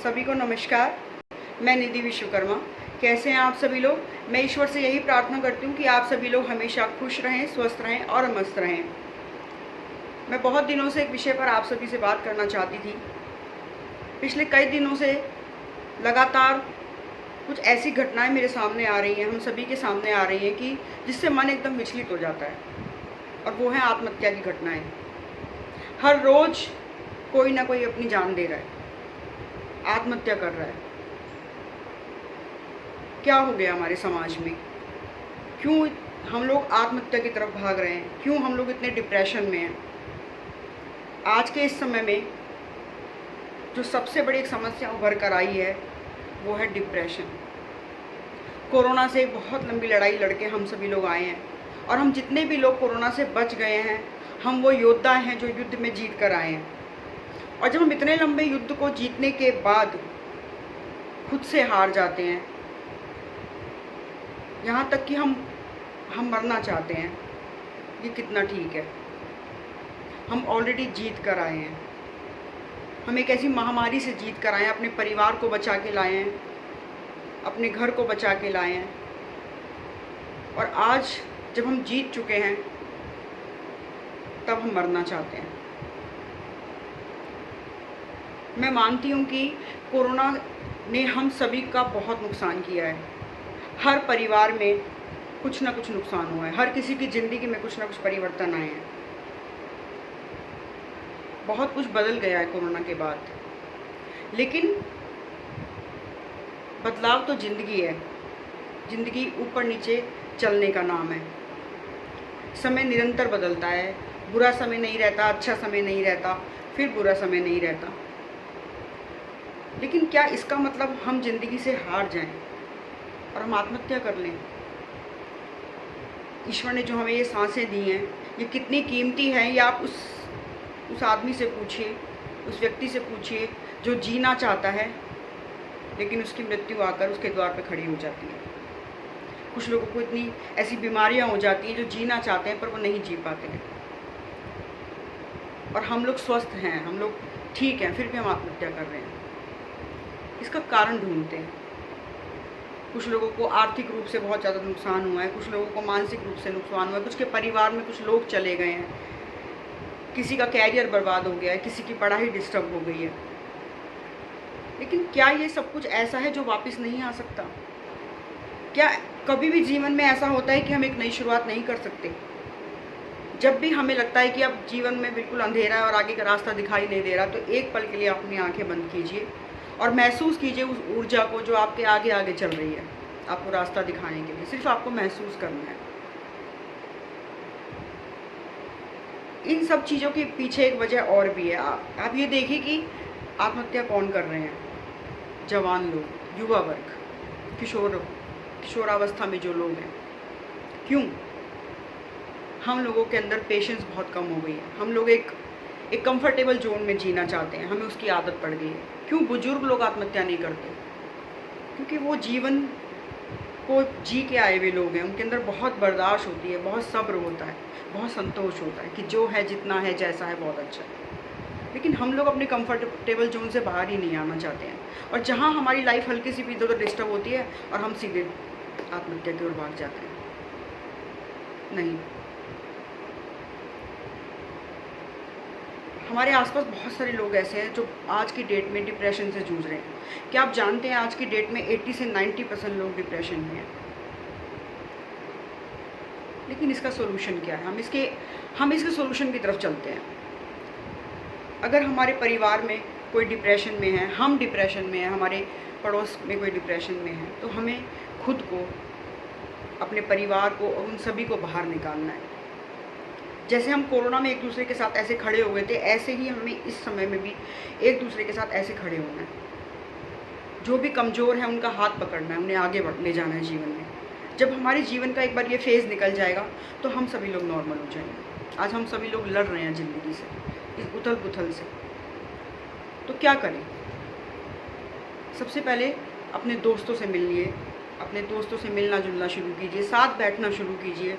सभी को नमस्कार। मैं निधि विश्वकर्मा। कैसे हैं आप सभी लोग? मैं ईश्वर से यही प्रार्थना करती हूँ कि आप सभी लोग हमेशा खुश रहें, स्वस्थ रहें और मस्त रहें। मैं बहुत दिनों से एक विषय पर आप सभी से बात करना चाहती थी। पिछले कई दिनों से लगातार कुछ ऐसी घटनाएं मेरे सामने आ रही हैं, हम सभी के सामने आ रही हैं कि जिससे मन एकदम विचलित हो जाता है, और वो है आत्महत्या की घटनाएं। हर रोज़ कोई ना कोई अपनी जान दे रहा है, आत्महत्या कर रहा है। क्या हो गया हमारे समाज में? क्यों हम लोग आत्महत्या की तरफ भाग रहे हैं? क्यों हम लोग इतने डिप्रेशन में हैं? आज के इस समय में जो सबसे बड़ी एक समस्या उभर कर आई है वो है डिप्रेशन। कोरोना से एक बहुत लंबी लड़ाई लड़के हम सभी लोग आए हैं, और हम जितने भी लोग कोरोना से बच गए हैं, हम वो योद्धा हैं जो युद्ध में जीत कर आए हैं। और जब हम इतने लंबे युद्ध को जीतने के बाद खुद से हार जाते हैं, यहाँ तक कि हम मरना चाहते हैं, ये कितना ठीक है? हम ऑलरेडी जीत कर आए हैं। हम एक ऐसी महामारी से जीत कर आए हैं, अपने परिवार को बचा के लाए हैं, अपने घर को बचा के लाए हैं, और आज जब हम जीत चुके हैं तब हम मरना चाहते हैं। मैं मानती हूँ कि कोरोना ने हम सभी का बहुत नुकसान किया है। हर परिवार में कुछ ना कुछ नुकसान हुआ है, हर किसी की ज़िंदगी में कुछ ना कुछ परिवर्तन आए हैं। बहुत कुछ बदल गया है कोरोना के बाद, लेकिन बदलाव तो ज़िंदगी है। ज़िंदगी ऊपर नीचे चलने का नाम है। समय निरंतर बदलता है। बुरा समय नहीं रहता, अच्छा समय नहीं रहता, फिर बुरा समय नहीं रहता। लेकिन क्या इसका मतलब हम ज़िंदगी से हार जाएं और हम आत्महत्या कर लें? ईश्वर ने जो हमें ये सांसें दी हैं, ये कितनी कीमती हैं, ये आप उस आदमी से पूछिए, उस व्यक्ति से पूछिए जो जीना चाहता है, लेकिन उसकी मृत्यु आकर उसके द्वार पर खड़ी हो जाती है। कुछ लोगों को इतनी ऐसी बीमारियां हो जाती हैं जो जीना चाहते हैं पर वो नहीं जी पाते हैं, और हम लोग स्वस्थ हैं, हम लोग ठीक हैं, फिर भी हम आत्महत्या कर रहे हैं। इसका कारण ढूंढते हैं। कुछ लोगों को आर्थिक रूप से बहुत ज़्यादा नुकसान हुआ है, कुछ लोगों को मानसिक रूप से नुकसान हुआ है, कुछ के परिवार में कुछ लोग चले गए हैं, किसी का कैरियर बर्बाद हो गया है, किसी की पढ़ाई डिस्टर्ब हो गई है। लेकिन क्या ये सब कुछ ऐसा है जो वापस नहीं आ सकता? क्या कभी भी जीवन में ऐसा होता है कि हम एक नई शुरुआत नहीं कर सकते? जब भी हमें लगता है कि अब जीवन में बिल्कुल अंधेरा है और आगे का रास्ता दिखाई नहीं दे रहा, तो एक पल के लिए अपनी आंखें बंद कीजिए और महसूस कीजिए उस ऊर्जा को जो आपके आगे आगे चल रही है, आपको रास्ता दिखाने के लिए। सिर्फ आपको महसूस करना है। इन सब चीज़ों के पीछे एक वजह और भी है। आप ये देखिए कि आत्महत्या कौन कर रहे हैं? जवान लोग, युवा वर्ग, किशोरावस्था में जो लोग हैं। क्यों? हम लोगों के अंदर पेशेंस बहुत कम हो गई है। हम लोग एक कंफर्टेबल जोन में जीना चाहते हैं, हमें उसकी आदत पड़ गई है। क्यों बुजुर्ग लोग आत्महत्या नहीं करते? क्योंकि वो जीवन को जी के आए हुए लोग हैं, उनके अंदर बहुत बर्दाश्त होती है, बहुत सब्र होता है, बहुत संतोष होता है कि जो है, जितना है, जैसा है, बहुत अच्छा है। लेकिन हम लोग अपने कंफर्टेबल जोन से बाहर ही नहीं आना चाहते हैं, और जहाँ हमारी लाइफ हल्की सी भी इधर उधर डिस्टर्ब होती है और हम सीधे आत्महत्या की ओर भाग जाते हैं। नहीं, हमारे आसपास बहुत सारे लोग ऐसे हैं जो आज की डेट में डिप्रेशन से जूझ रहे हैं। क्या आप जानते हैं आज की डेट में 80 से 90% लोग डिप्रेशन में हैं? लेकिन इसका सोल्यूशन क्या है? हम इसके सोल्यूशन की तरफ चलते हैं। अगर हमारे परिवार में कोई डिप्रेशन में है, हम डिप्रेशन में हैं, हमारे पड़ोस में कोई डिप्रेशन में है, तो हमें खुद को, अपने परिवार को और उन सभी को बाहर निकालना है। जैसे हम कोरोना में एक दूसरे के साथ ऐसे खड़े हो गए थे, ऐसे ही हमें इस समय में भी एक दूसरे के साथ ऐसे खड़े होना है। जो भी कमज़ोर है उनका हाथ पकड़ना है, उन्हें आगे ले जाना है जीवन में। जब हमारे जीवन का एक बार ये फेज़ निकल जाएगा तो हम सभी लोग नॉर्मल हो जाएंगे। आज हम सभी लोग लड़ रहे हैं ज़िंदगी से, इस उथल पुथल से। तो क्या करें? सबसे पहले अपने दोस्तों से मिलिए, अपने दोस्तों से मिलना जुलना शुरू कीजिए, साथ बैठना शुरू कीजिए,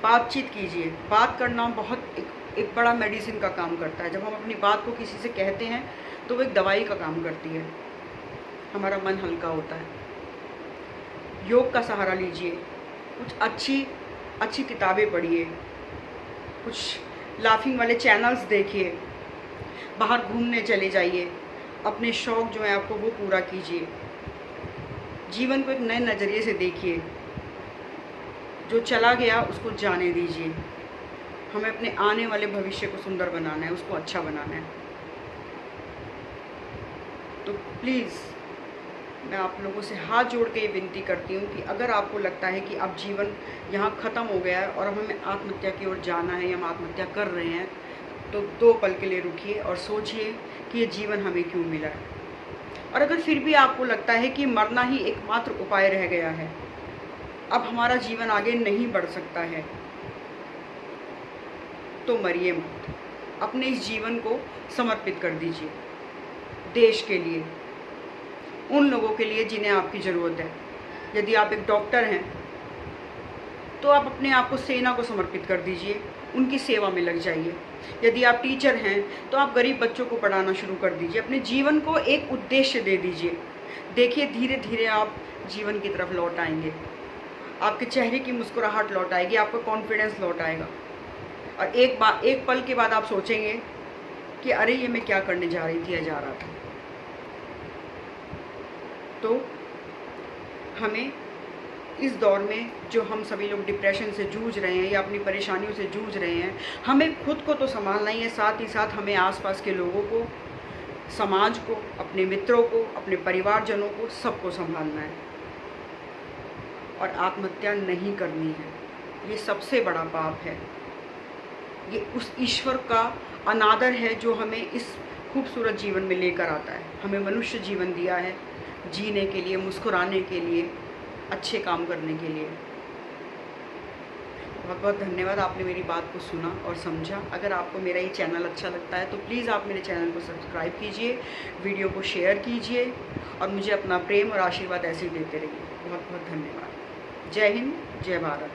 बातचीत कीजिए। बात करना बहुत एक बड़ा मेडिसिन का काम करता है। जब हम अपनी बात को किसी से कहते हैं तो वो एक दवाई का काम करती है। हमारा मन हल्का होता है। योग का सहारा लीजिए, कुछ अच्छी किताबें पढ़िए, कुछ लाफिंग वाले चैनल्स देखिए, बाहर घूमने चले जाइए, अपने शौक़ जो है आपको वो पूरा कीजिए, जीवन को एक नए नज़रिए से देखिए। जो चला गया उसको जाने दीजिए। हमें अपने आने वाले भविष्य को सुंदर बनाना है, उसको अच्छा बनाना है। तो प्लीज़ मैं आप लोगों से हाथ जोड़ के ये विनती करती हूँ कि अगर आपको लगता है कि अब जीवन यहाँ ख़त्म हो गया है और हमें आत्महत्या की ओर जाना है या हम आत्महत्या कर रहे हैं, तो 2 पल के लिए रुकिए और सोचिए कि ये जीवन हमें क्यों मिला है। और अगर फिर भी आपको लगता है कि मरना ही एकमात्र उपाय रह गया है, अब हमारा जीवन आगे नहीं बढ़ सकता है, तो मरिए मत। अपने इस जीवन को समर्पित कर दीजिए देश के लिए, उन लोगों के लिए जिन्हें आपकी ज़रूरत है। यदि आप एक डॉक्टर हैं तो आप अपने आप को सेना को समर्पित कर दीजिए, उनकी सेवा में लग जाइए। यदि आप टीचर हैं तो आप गरीब बच्चों को पढ़ाना शुरू कर दीजिए। अपने जीवन को एक उद्देश्य दे दीजिए। देखिए धीरे धीरे आप जीवन की तरफ लौट आएंगे, आपके चेहरे की मुस्कुराहट लौट आएगी, आपका कॉन्फिडेंस लौट आएगा। और एक पल के बाद आप सोचेंगे कि अरे ये मैं क्या करने जा रही थी या जा रहा था। तो हमें इस दौर में जो हम सभी लोग डिप्रेशन से जूझ रहे हैं या अपनी परेशानियों से जूझ रहे हैं, हमें खुद को तो संभालना ही है, साथ ही साथ हमें आसपास के लोगों को, समाज को, अपने मित्रों को, अपने परिवारजनों को, सबको संभालना है। और आत्महत्या नहीं करनी है, ये सबसे बड़ा पाप है। ये उस ईश्वर का अनादर है जो हमें इस खूबसूरत जीवन में लेकर आता है। हमें मनुष्य जीवन दिया है जीने के लिए, मुस्कुराने के लिए, अच्छे काम करने के लिए। बहुत बहुत धन्यवाद, आपने मेरी बात को सुना और समझा। अगर आपको मेरा ये चैनल अच्छा लगता है तो प्लीज़ आप मेरे चैनल को सब्सक्राइब कीजिए, वीडियो को शेयर कीजिए और मुझे अपना प्रेम और आशीर्वाद ऐसे ही देते रहिए। बहुत बहुत धन्यवाद। जय हिंद, जय भारत।